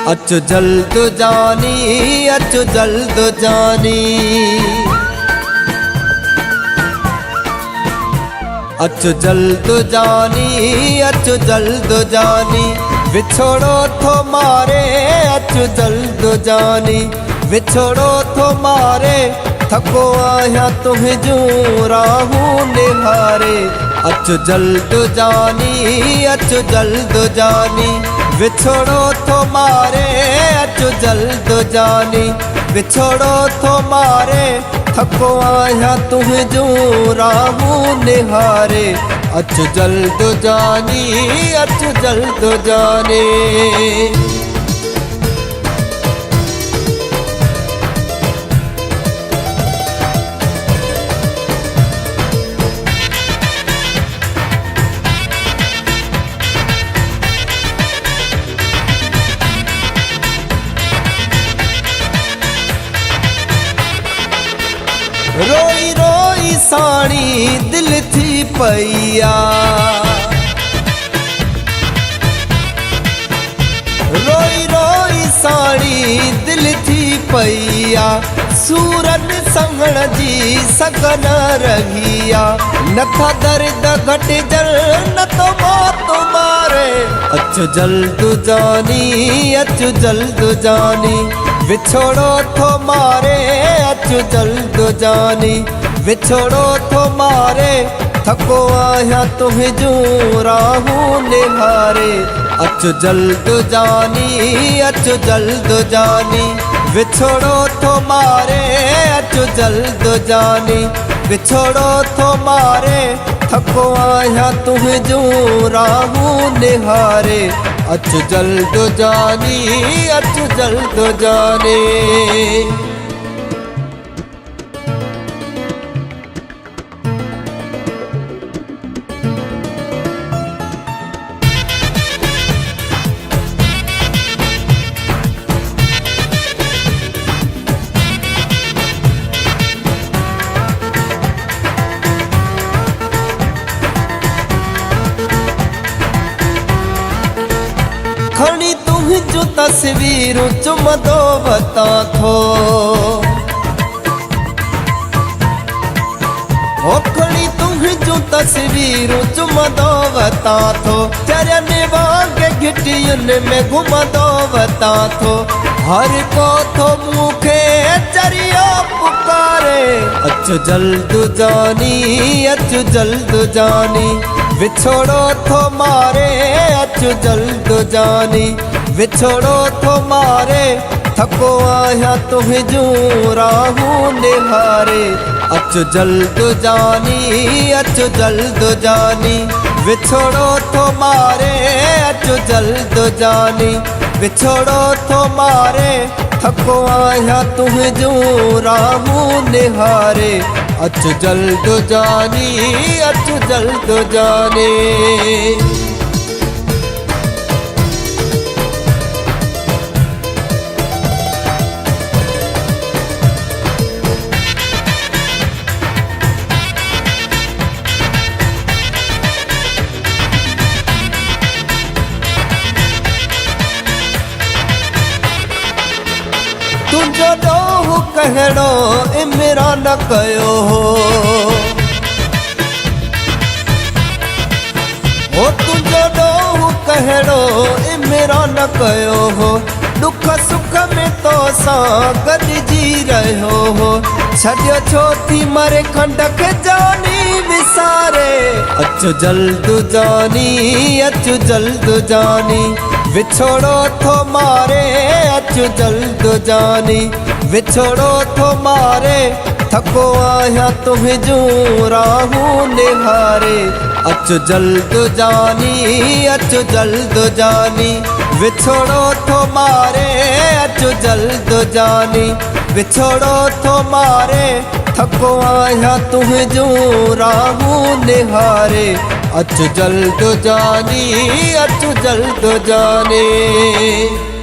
अचु जल्द जानी, अचु जल्द जानी। अचु जल्द जानी, अचु जल्द जानी। विछोड़ो थो मारे, अचु जल्द जानी। विछोड़ो थो मारे, थको आया तुझूं राहूं निहारे। अचु जल्द जानी, अचु जल्द जानी। विछोड़ो थो मारे, अचु जल्द जानी। विछोड़ो थो मारे, थको आया तुझूं राहूं निहारे। अचु जल्द जानी, अचु जल्द जानी। रोई रोई साड़ी दिल थी पैया। रोई रोई साड़ी दिल थी पैया। सूरन संगण जी सगन रहिया। नथा दर्द घट जल न तो मौत मारे। अचु जल्द जानी, अचु जल्द जानी। विछोड़ो थो मारे, अचु जल्द जानी। विछोड़ो थो मारे, थको आया तुझूं राहूं निहारे। अचु जल्द जानी, अचु जल्द जानी। विछोड़ो थो मारे, अचु जल्द जानी। विछोड़ो थो मारे, थको आया तुझूं राहूं निहारे। अचु जल्द जानी, अचु जल्द जानी। खणी तुझूं तस्वीर चुमदो वता थो। ओ खणी तुझूं तस्वीर चुमदो वता थो। चरन वांग घिटियुन में घुमदो वता थो। हर को थो मूंखे चरियो पुकारे। अचु जल्द जानी, अचु जल्द जानी। विछोड़ो थो मारे, अचु जल्द जानी। विछोड़ो थो मारे, थको आया तुझूं राहूं निहारे। अचु जल्द जानी, अचु जल्द जानी। विछोड़ो थो मारे, अचु जल्द जानी। विछोड़ो थो मारे, थको आया तुझूं राहूं निहारे। अचु जल्द जानी, अचु जल्द जानी। तुझो ॾोहु कहिड़ो इमरान कयो हो। ओ तुझो ॾोहु कहिड़ो इमरान कयो हो। दुख सुख में तो सां गॾिजी रहियो हो। छॾियो छो थी मरे खंड खे जानी विसारे। अचु जल्द जानी, अचु जल्द जानी। विछोड़ो थो मारे, अचु जल्द जानी। विछोड़ो थो मारे, थको आया तुझूं राहूं निहारे। अचु जल्द जानी, अचु जल्द जानी। विछोड़ो थो मारे, अचु जल्द जानी। विछोड़ो थो मारे, थको आया तुझूं राहूं निहारे। अचु जल्द जानी, अचु जल्द जानी।